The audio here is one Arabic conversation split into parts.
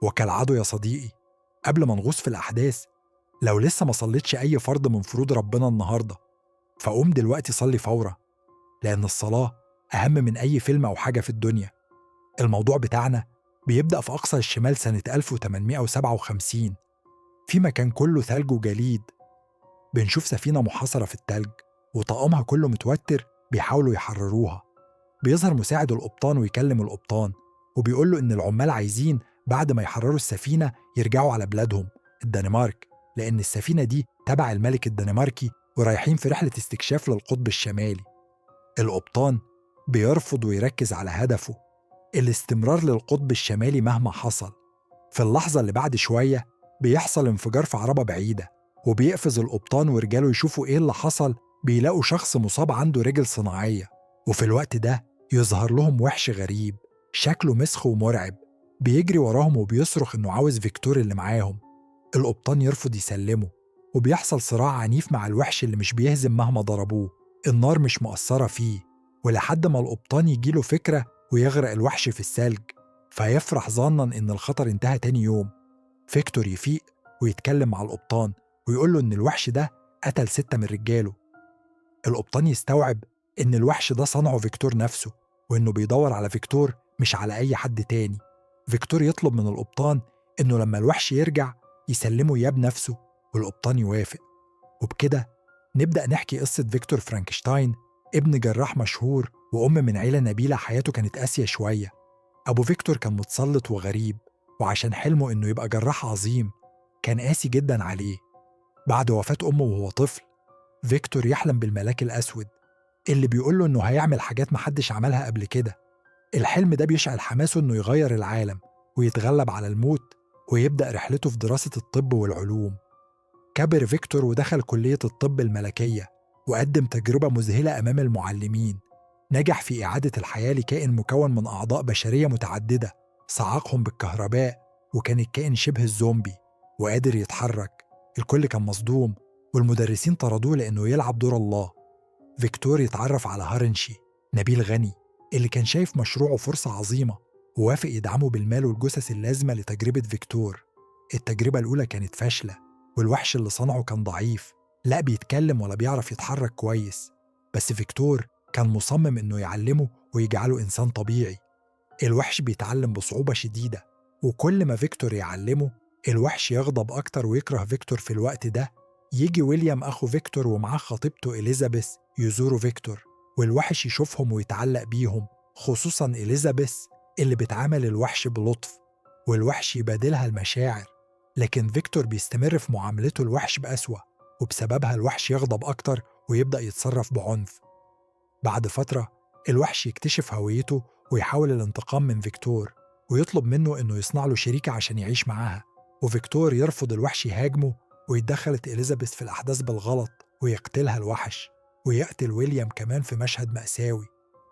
وكالعادة يا صديقي، قبل ما نغوص في الأحداث، لو لسه ما صليتش أي فرض من فروض ربنا النهاردة فقوم دلوقتي صلي فورا، لأن الصلاة أهم من أي فيلم أو حاجة في الدنيا. الموضوع بتاعنا بيبدأ في أقصى الشمال سنة 1857، في مكان كله ثلج وجليد. بنشوف سفينة محاصرة في التلج وطاقمها كله متوتر بيحاولوا يحرروها. بيظهر مساعد القبطان ويكلم القبطان وبيقول له إن العمال عايزين بعد ما يحرروا السفينة يرجعوا على بلادهم الدنمارك، لأن السفينة دي تبع الملك الدنماركي ورايحين في رحلة استكشاف للقطب الشمالي. القبطان بيرفض ويركز على هدفه، الاستمرار للقطب الشمالي مهما حصل. في اللحظة اللي بعد شوية بيحصل انفجار في عربة بعيدة، وبيقفز القبطان ورجاله يشوفوا إيه اللي حصل. بيلاقوا شخص مصاب عنده رجل صناعية، وفي الوقت ده يظهر لهم وحش غريب شكله مسخ ومرعب، بيجري وراهم وبيصرخ إنه عاوز فيكتور اللي معاهم. القبطان يرفض يسلمه، وبيحصل صراع عنيف مع الوحش اللي مش بيهزم مهما ضربوه. النار مش مؤثرة فيه، ولحد ما القبطان يجيله فكرة ويغرق الوحش في الثلج، فيفرح ظنا إن الخطر انتهى تاني يوم. فيكتور يفيق ويتكلم مع القبطان ويقول له إن الوحش ده قتل 6 من رجاله. القبطان يستوعب إن الوحش ده صنعه فيكتور نفسه، وإنه بيدور على فيكتور مش على أي حد تاني. فيكتور يطلب من القبطان إنه لما الوحش يرجع يسلمه إياه بنفسه، والقبطان يوافق. وبكده نبدأ نحكي قصة فيكتور فرانكشتاين، ابن جراح مشهور وأم من عيلة نبيلة حياته كانت قاسية شوية. أبو فيكتور كان متسلط وغريب، وعشان حلمه إنه يبقى جراح عظيم كان قاسي جدا عليه. بعد وفاة أمه وهو طفل، فيكتور يحلم بالملاك الأسود اللي بيقوله إنه هيعمل حاجات محدش عملها قبل كده. الحلم ده بيشعل حماسه إنه يغير العالم ويتغلب على الموت، ويبدأ رحلته في دراسة الطب والعلوم. كبر فيكتور ودخل كلية الطب الملكية، وقدم تجربة مذهلة أمام المعلمين. نجح في إعادة الحياة لكائن مكون من أعضاء بشرية متعددة، صعقهم بالكهرباء، وكان الكائن شبه الزومبي وقادر يتحرك. الكل كان مصدوم، والمدرسين طردوه لأنه يلعب دور الله. فيكتور يتعرف على هارنشي، نبيل غني اللي كان شايف مشروعه فرصة عظيمة، ووافق يدعمه بالمال والجثث اللازمة لتجربة فيكتور. التجربة الأولى كانت فاشلة، والوحش اللي صنعه كان ضعيف، لا بيتكلم ولا بيعرف يتحرك كويس. بس فيكتور كان مصمم إنه يعلمه ويجعله إنسان طبيعي. الوحش بيتعلم بصعوبة شديدة، وكل ما فيكتور يعلمه الوحش يغضب أكتر ويكره فيكتور. في الوقت ده يجي ويليام أخو فيكتور ومعاه خطيبته إليزابيث يزوروا فيكتور، والوحش يشوفهم ويتعلق بيهم، خصوصا إليزابيث اللي بتعامل الوحش بلطف، والوحش يبادلها المشاعر. لكن فيكتور بيستمر في معاملته الوحش بأسوأ، وبسببها الوحش يغضب أكتر ويبدأ يتصرف بعنف. بعد فترة الوحش يكتشف هويته ويحاول الانتقام من فيكتور، ويطلب منه إنه يصنع له شريكة عشان يعيش معاها. وفيكتور يرفض الوحش يهاجمه، ويتدخلت إليزابيث في الأحداث بالغلط ويقتلها الوحش، ويقتل ويليام كمان في مشهد مأساوي.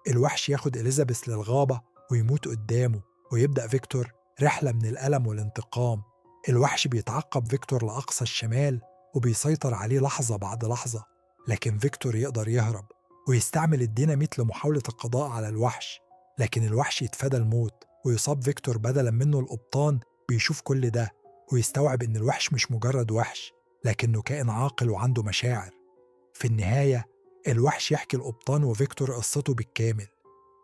الوحش ياخد إليزابيث للغابة ويموت قدامه، ويبدأ فيكتور رحلة من الألم والانتقام. الوحش بيتعقب فيكتور لأقصى الشمال وبيسيطر عليه لحظة بعد لحظة، لكن فيكتور يقدر يهرب ويستعمل الديناميت لمحاولة القضاء على الوحش. لكن الوحش يتفادى الموت ويصاب فيكتور بدلا منه. القبطان بيشوف كل ده ويستوعب إن الوحش مش مجرد وحش، لكنه كائن عاقل وعنده مشاعر. في النهاية الوحش يحكي القبطان وفيكتور قصته بالكامل: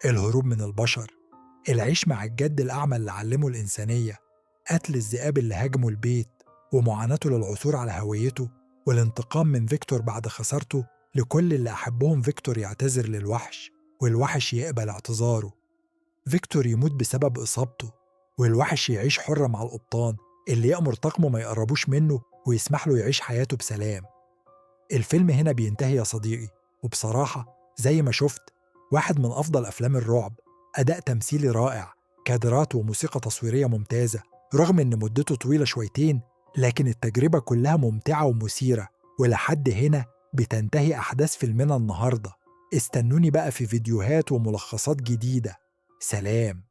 الهروب من البشر، العيش مع الجد الأعمى اللي علمه الإنسانية، قتل الذئاب اللي هاجموا البيت، ومعاناته للعثور على هويته، والانتقام من فيكتور بعد خسارته. لكل اللي أحبهم فيكتور يعتذر للوحش، والوحش يقبل اعتذاره. فيكتور يموت بسبب إصابته، والوحش يعيش حرة مع القبطان اللي يأمر طاقمه ما يقربوش منه ويسمح له يعيش حياته بسلام. الفيلم هنا بينتهي يا صديقي، وبصراحة زي ما شفت واحد من أفضل أفلام الرعب. أداء تمثيلي رائع، كادرات وموسيقى تصويرية ممتازة. رغم إن مدته طويلة شويتين، لكن التجربة كلها ممتعة ومثيرة. ولحد هنا بتنتهي أحداث فيلمنا النهاردة. استنوني بقى في فيديوهات وملخصات جديدة. سلام.